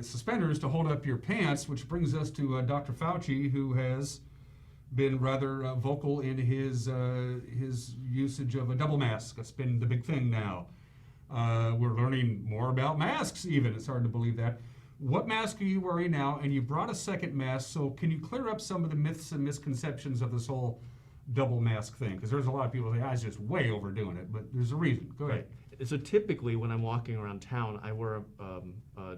suspenders to hold up your pants, which brings us to Dr. Fauci, who has been rather vocal in his usage of a double mask. That's been the big thing now. We're learning more about masks even. It's hard to believe that. What mask are you wearing now? And you brought a second mask, so can you clear up some of the myths and misconceptions of this whole double mask thing? Because there's a lot of people who say, I was just way overdoing it, but there's a reason. Go ahead. Right. So typically when I'm walking around town, I wear a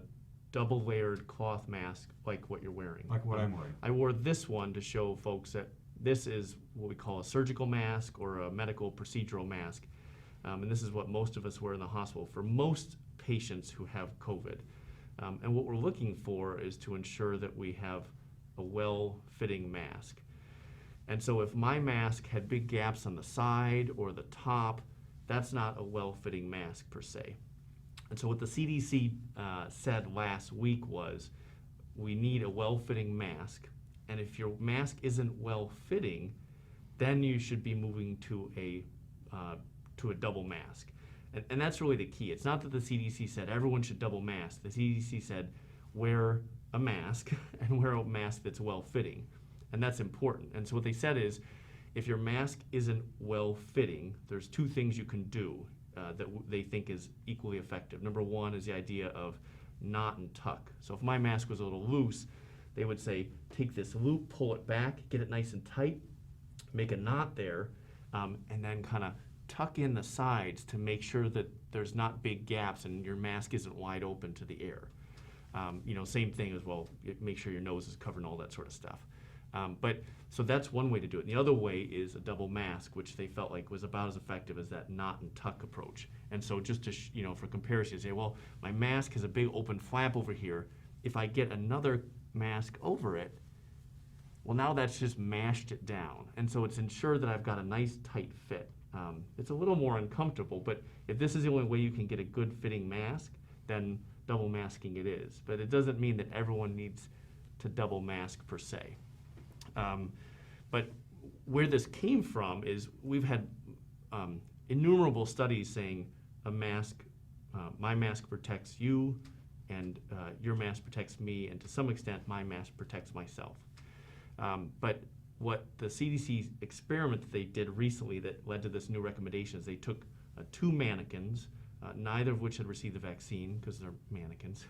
double layered cloth mask like what you're wearing. Like what I'm wearing. I wore this one to show folks that this is what we call a surgical mask or a medical procedural mask. And this is what most of us wear in the hospital for most patients who have COVID. And what we're looking for is to ensure that we have a well-fitting mask. And so if my mask had big gaps on the side or the top, that's not a well-fitting mask per se. And so what the CDC said last week was, we need a well-fitting mask. And if your mask isn't well-fitting, then you should be moving to a double mask. And that's really the key. It's not that the CDC said everyone should double mask. The CDC said wear a mask and wear a mask that's well-fitting. And that's important. And so what they said is if your mask isn't well-fitting, there's two things you can do that they think is equally effective. Number one is the idea of knot and tuck. So if my mask was a little loose, they would say take this loop, pull it back, get it nice and tight, make a knot there, and then kind of tuck in the sides to make sure that there's not big gaps and your mask isn't wide open to the air. Same thing as well, make sure your nose is covered and all that sort of stuff. So that's one way to do it. And the other way is a double mask, which they felt like was about as effective as that knot and tuck approach. And so just to, for comparison, you say, well, my mask has a big open flap over here. If I get another mask over it, well, now that's just mashed it down. And so it's ensured that I've got a nice tight fit. It's a little more uncomfortable, but if this is the only way you can get a good fitting mask, then double masking it is. But it doesn't mean that everyone needs to double mask per se. But where this came from is we've had innumerable studies saying a mask, my mask protects you, and your mask protects me, and to some extent my mask protects myself. But what the CDC experiment that they did recently that led to this new recommendation is they took two mannequins, neither of which had received the vaccine because they're mannequins,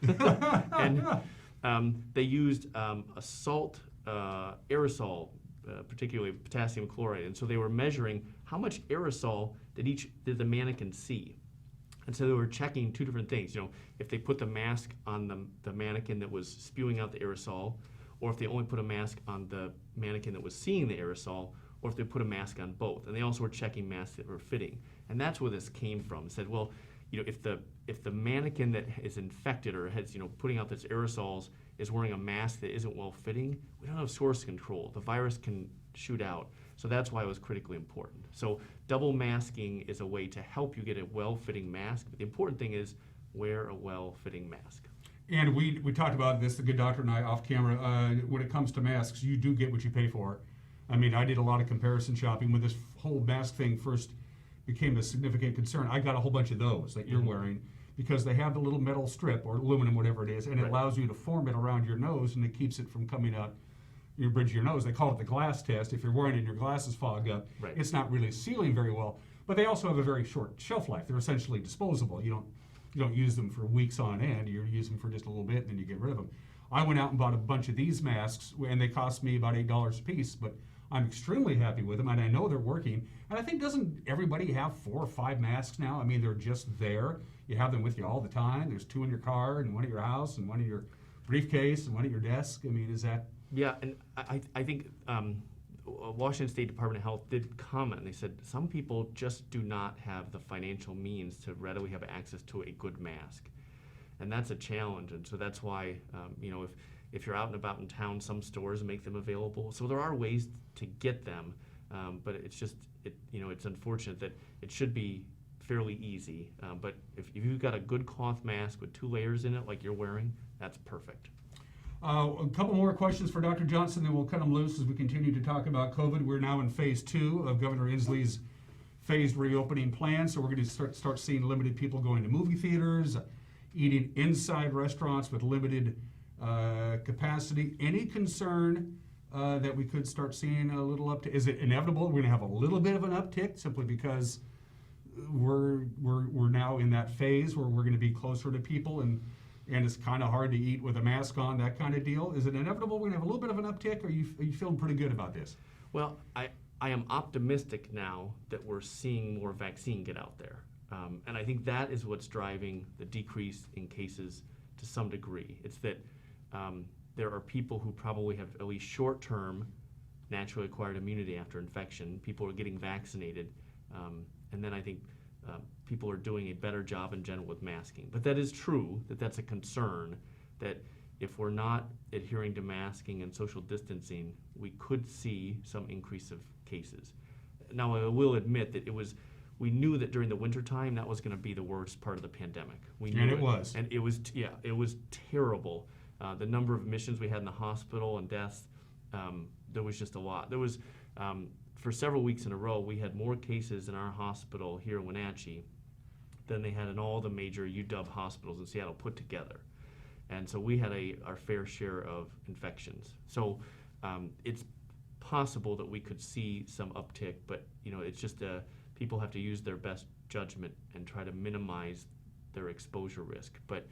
and they used a salt aerosol, particularly potassium chloride, and so they were measuring how much aerosol did the mannequin see. And so they were checking two different things. If they put the mask on the mannequin that was spewing out the aerosol, or if they only put a mask on the mannequin that was seeing the aerosol, or if they put a mask on both. And they also were checking masks that were fitting. And that's where this came from. It said, well, if the mannequin that is infected or has, putting out this aerosols is wearing a mask that isn't well fitting, we don't have source control. The virus can shoot out. So that's why it was critically important. So double masking is a way to help you get a well-fitting mask. But the important thing is wear a well-fitting mask. And we talked about this, the good doctor and I, off camera. When it comes to masks, you do get what you pay for. I mean, I did a lot of comparison shopping when this whole mask thing first became a significant concern. I got a whole bunch of those that you're wearing because they have the little metal strip or aluminum, whatever it is, and it allows you to form it around your nose, and it keeps it from coming out your bridge of your nose. They call it the glass test. If you're wearing it and your glasses fog up, it's not really sealing very well. But they also have a very short shelf life. They're essentially disposable. You don't use them for weeks on end. You use them for just a little bit, and then you get rid of them. I went out and bought a bunch of these masks, and they cost me about $8 a piece, but I'm extremely happy with them, and I know they're working. And I think, doesn't everybody have 4 or 5 masks now? I mean, they're just there. You have them with you all the time. There's 2 in your car, and 1 at your house, and 1 in your briefcase, and 1 at your desk. I mean, is that... Yeah, and I think Washington State Department of Health did comment. They said some people just do not have the financial means to readily have access to a good mask. And that's a challenge, and so that's why, if you're out and about in town, some stores make them available. So there are ways to get them, but it's just, it's unfortunate that it should be fairly easy. But if you've got a good cloth mask with 2 layers in it like you're wearing, that's perfect. A couple more questions for Dr. Johnson, then we'll cut them loose as we continue to talk about COVID. We're now in phase 2 of Governor Inslee's phased reopening plan, so we're going to start seeing limited people going to movie theaters, eating inside restaurants with limited capacity. Any concern that we could start seeing a little uptick? Is it inevitable we're going to have a little bit of an uptick simply because we're now in that phase where we're going to be closer to people and it's kind of hard to eat with a mask on, that kind of deal? Is it inevitable we're going to have a little bit of an uptick, or are you feeling pretty good about this? Well, I am optimistic now that we're seeing more vaccine get out there. And I think that is what's driving the decrease in cases to some degree. It's that there are people who probably have at least short-term naturally acquired immunity after infection. People are getting vaccinated. And then I think people are doing a better job in general with masking. But that is true, that's a concern, that if we're not adhering to masking and social distancing, we could see some increase of cases. Now, I will admit that we knew that during the wintertime that was going to be the worst part of the pandemic. We knew it was. And it was terrible. The number of admissions we had in the hospital and deaths, there was just a lot. There was, for several weeks in a row, we had more cases in our hospital here in Wenatchee than they had in all the major UW hospitals in Seattle put together. And so we had our fair share of infections. So it's possible that we could see some uptick, but it's just people have to use their best judgment and try to minimize their exposure risk. But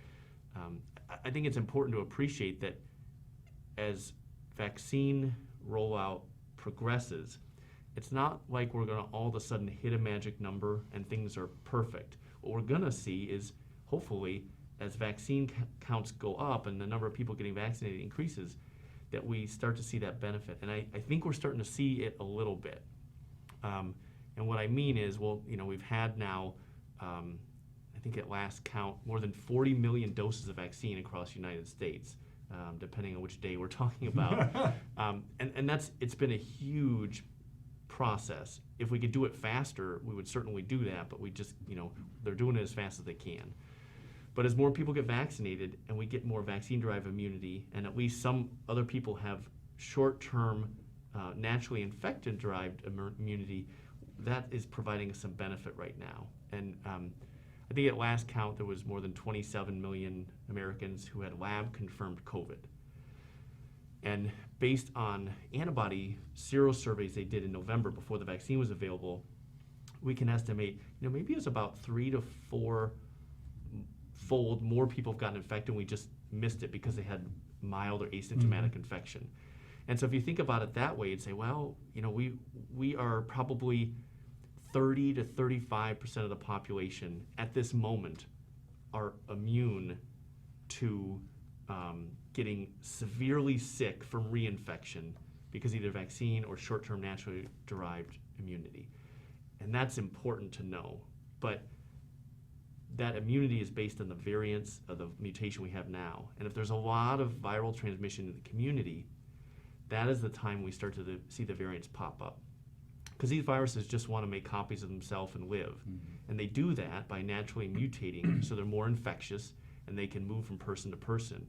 I think it's important to appreciate that as vaccine rollout progresses, it's not like we're going to all of a sudden hit a magic number and things are perfect. What we're going to see is, hopefully, as vaccine counts go up and the number of people getting vaccinated increases, that we start to see that benefit. And I think we're starting to see it a little bit. And what I mean is, we've had now, I think at last count, more than 40 million doses of vaccine across the United States, depending on which day we're talking about. And it's been a huge process. If we could do it faster, we would certainly do that, but we just, they're doing it as fast as they can. But as more people get vaccinated and we get more vaccine-derived immunity, and at least some other people have short-term naturally infected-derived immunity, that is providing us some benefit right now. And I think at last count there was more than 27 million Americans who had lab-confirmed COVID. And based on antibody serosurveys they did in November before the vaccine was available, we can estimate, maybe it's about 3 to 4 fold more people have gotten infected and we just missed it because they had mild or asymptomatic infection. And so if you think about it that way, you'd say, well, we are probably 30 to 35% of the population at this moment are immune to getting severely sick from reinfection because either vaccine or short-term naturally derived immunity. And that's important to know. But that immunity is based on the variants of the mutation we have now. And if there's a lot of viral transmission in the community, that is the time we start to see the variants pop up. Because these viruses just want to make copies of themselves and live. And they do that by naturally mutating so they're more infectious and they can move from person to person.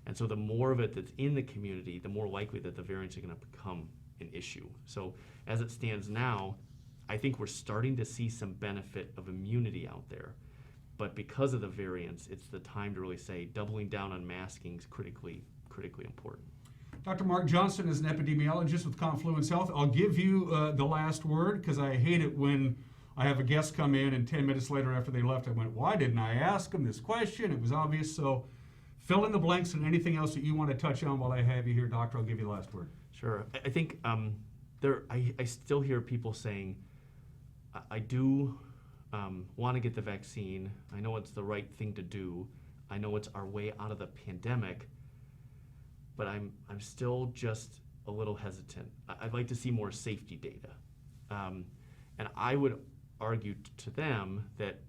And so the more of it that's in the community, the more likely that the variants are going to become an issue. So as it stands now, I think we're starting to see some benefit of immunity out there. But because of the variants, it's the time to really say doubling down on masking is critically important. Dr. Mark Johnson is an epidemiologist with Confluence Health. I'll give you the last word because I hate it when I have a guest come in and 10 minutes later after they left, I went, why didn't I ask them this question? It was obvious. So fill in the blanks and anything else that you want to touch on while I have you here, Doctor. I'll give you the last word. Sure. I think I still hear people saying, I do want to get the vaccine. I know it's the right thing to do. I know it's our way out of the pandemic. But I'm still just a little hesitant. I'd like to see more safety data. And I would argue to them that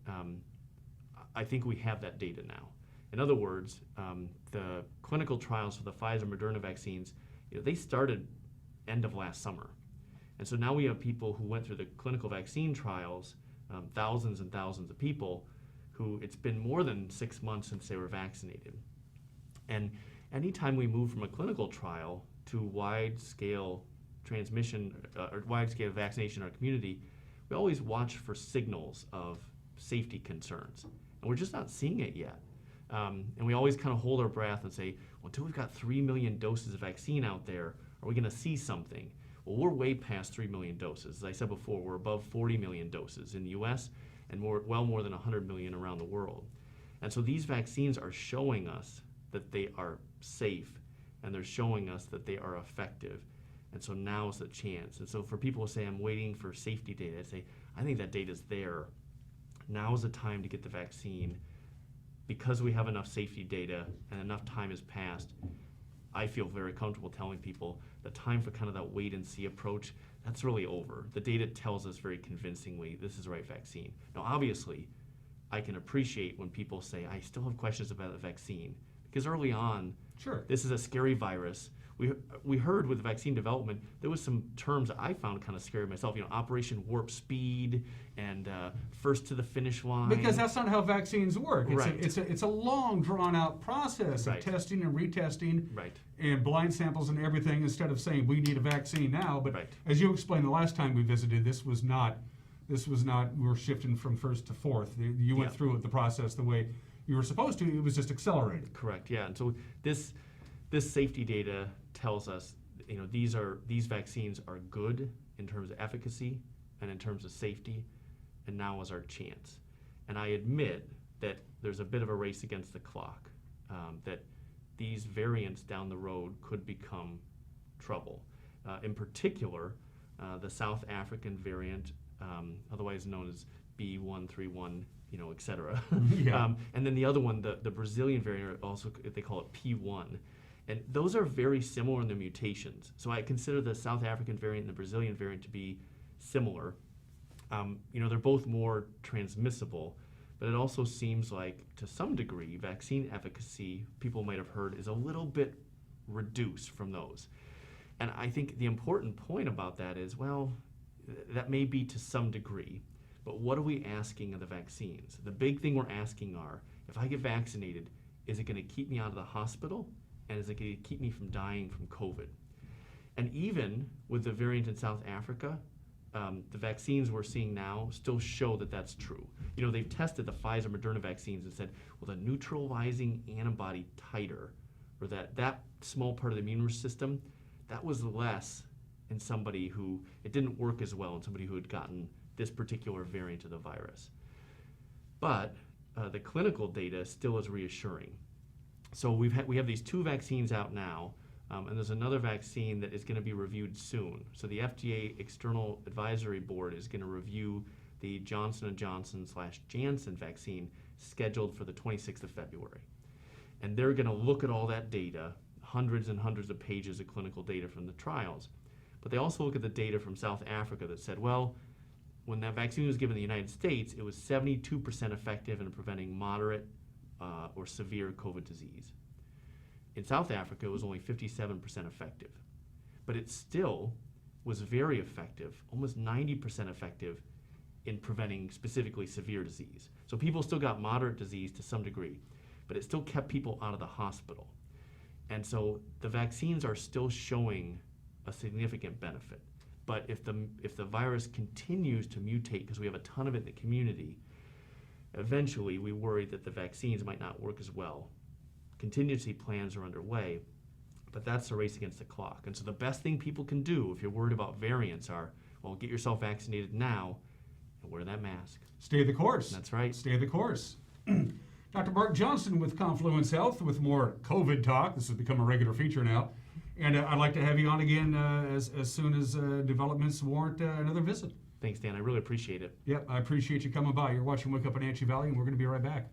I think we have that data now. In other words, the clinical trials for the Pfizer Moderna vaccines, they started end of last summer. And so now we have people who went through the clinical vaccine trials, thousands and thousands of people who it's been more than 6 months since they were vaccinated. And anytime we move from a clinical trial to wide-scale transmission or wide-scale vaccination in our community, we always watch for signals of safety concerns. And we're just not seeing it yet. And we always kind of hold our breath and say, well, until we've got 3 million doses of vaccine out there, are we going to see something? Well, we're way past 3 million doses. As I said before, we're above 40 million doses in the US and well more than 100 million around the world. And so these vaccines are showing us that they are safe and they're showing us that they are effective. And so now is the chance. And so for people who say, I'm waiting for safety data, I say, I think that data's there. Now is the time to get the vaccine. Because we have enough safety data and enough time has passed, I feel very comfortable telling people the time for kind of that wait and see approach, that's really over. The data tells us very convincingly this is the right vaccine. Now, obviously, I can appreciate when people say, I still have questions about the vaccine. Because early on, this is a scary virus. We heard with vaccine development, there was some terms that I found kind of scary myself, Operation Warp Speed and first to the finish line. Because that's not how vaccines work. It's, Right. it's a long, drawn-out process of testing and retesting and blind samples and everything instead of saying we need a vaccine now. But as you explained the last time we visited, this was not, we're shifting from first to fourth. You went through the process the way you were supposed to. It was just accelerated. Correct, yeah. And so this safety data tells us, these vaccines are good in terms of efficacy and in terms of safety, and now is our chance. And I admit that there's a bit of a race against the clock, that these variants down the road could become trouble. In particular, the South African variant, otherwise known as B131, et cetera. And then the other one, the Brazilian variant, also they call it P1. And those are very similar in their mutations. So I consider the South African variant and the Brazilian variant to be similar. They're both more transmissible, but it also seems like, to some degree, vaccine efficacy, people might have heard, is a little bit reduced from those. And I think the important point about that is, well, that may be to some degree, but what are we asking of the vaccines? The big thing we're asking are, if I get vaccinated, is it going to keep me out of the hospital? And is it going to keep me from dying from COVID? And even with the variant in South Africa, the vaccines we're seeing now still show that that's true. They've tested the Pfizer Moderna vaccines and said, well, the neutralizing antibody titer, or that small part of the immune system, that was less in somebody who, it didn't work as well in somebody who had gotten this particular variant of the virus. But the clinical data still is reassuring. So we have these 2 vaccines out now, and there's another vaccine that is going to be reviewed soon. So the FDA External Advisory Board is going to review the Johnson of Confluence/Janssen vaccine scheduled for the 26th of February. And they're going to look at all that data, hundreds and hundreds of pages of clinical data from the trials. But they also look at the data from South Africa that said, well, when that vaccine was given in the United States, it was 72% effective in preventing moderate or severe COVID disease. In South Africa, it was only 57% effective. But it still was very effective, almost 90% effective in preventing specifically severe disease. So people still got moderate disease to some degree, but it still kept people out of the hospital. And so the vaccines are still showing a significant benefit. But if the virus continues to mutate, because we have a ton of it in the community, eventually we worry that the vaccines might not work as well. Contingency plans are underway, but that's a race against the clock. And so the best thing people can do if you're worried about variants are, well, get yourself vaccinated now and wear that mask. Stay the course. That's right. Stay the course. Dr. Mark Johnson with Confluence Health with more COVID talk. This has become a regular feature now. And I'd like to have you on again as soon as developments warrant another visit. Thanks, Dan. I really appreciate it. Yep, I appreciate you coming by. You're watching Wake Up Wenatchee Valley, and we're going to be right back.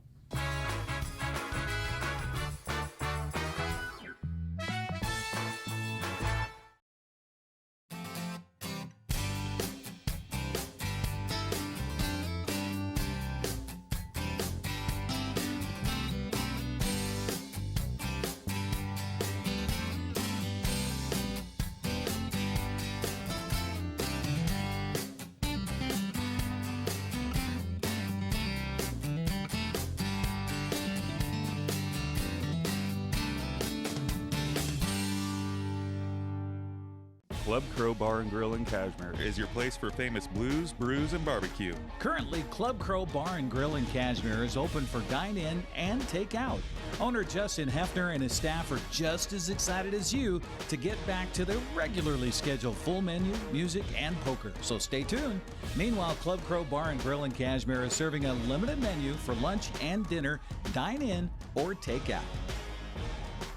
Club Crow Bar and Grill in Cashmere is your place for famous blues, brews, and barbecue. Currently, Club Crow Bar and Grill in Cashmere is open for dine-in and take-out. Owner Justin Hefner and his staff are just as excited as you to get back to their regularly scheduled full menu, music, and poker. So stay tuned. Meanwhile, Club Crow Bar and Grill in Cashmere is serving a limited menu for lunch and dinner, dine-in or take-out.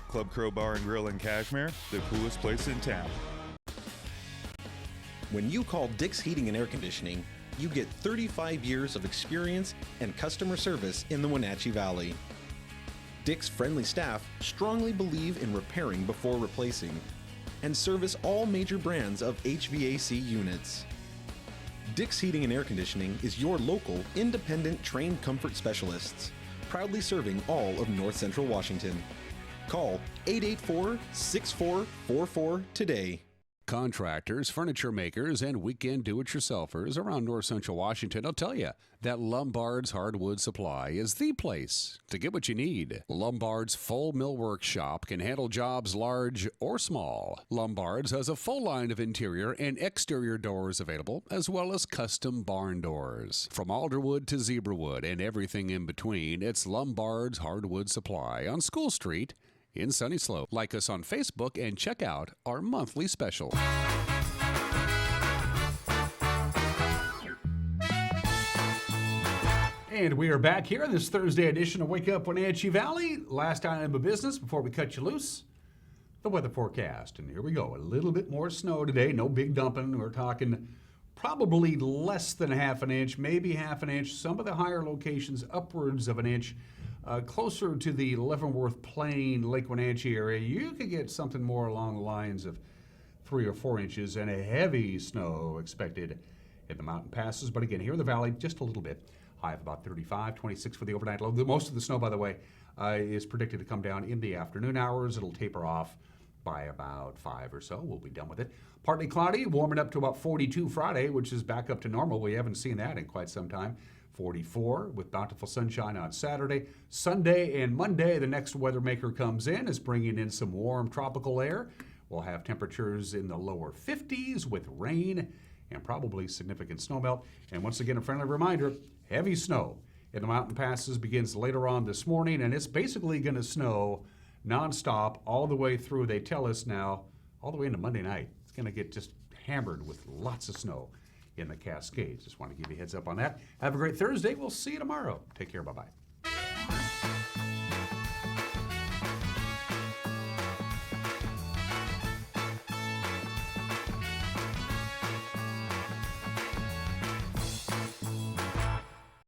Club Crow Bar and Grill in Cashmere, the coolest place in town. When you call Dick's Heating and Air Conditioning, you get 35 years of experience and customer service in the Wenatchee Valley. Dick's friendly staff strongly believe in repairing before replacing and service all major brands of HVAC units. Dick's Heating and Air Conditioning is your local, independent, trained comfort specialists, proudly serving all of North Central Washington. Call 884-6444 today. Contractors, furniture makers, and weekend do-it-yourselfers around North Central Washington will tell you that Lombard's Hardwood Supply is the place to get what you need. Lombard's full millwork shop can handle jobs large or small. Lombard's has a full line of interior and exterior doors available, as well as custom barn doors. From alderwood to zebrawood and everything in between, it's Lombard's Hardwood Supply on School Street in Sunny Slope. Like us on Facebook and check out our monthly special. And we are back here in this Thursday edition of Wake Up Wenatchee Valley. Last item of business before we cut you loose, the weather forecast. And here we go. A little bit more snow today. No big dumping. We're talking probably less than half an inch, maybe half an inch. Some of the higher locations upwards of an inch. Closer to the Leavenworth Plain, Lake Wenatchee area, you could get something more along the lines of 3 or 4 inches and a heavy snow expected in the mountain passes. But again, here in the valley, just a little bit. High of about 35, 26 for the overnight low. Most of the snow, by the way, is predicted to come down in the afternoon hours. It'll taper off by about 5 or so. We'll be done with it. Partly cloudy, warming up to about 42 Friday, which is back up to normal. We haven't seen that in quite some time. 44 with bountiful sunshine on Saturday. Sunday and Monday, the next weather maker comes in, is bringing in some warm tropical air. We'll have temperatures in the lower 50s with rain and probably significant snowmelt. And once again, a friendly reminder, heavy snow in the mountain passes begins later on this morning, and it's basically going to snow nonstop all the way through, they tell us now, all the way into Monday night. It's going to get just hammered with lots of snow in the Cascades. Just want to give you a heads up on that. Have a great Thursday. We'll see you tomorrow. Take care. Bye-bye.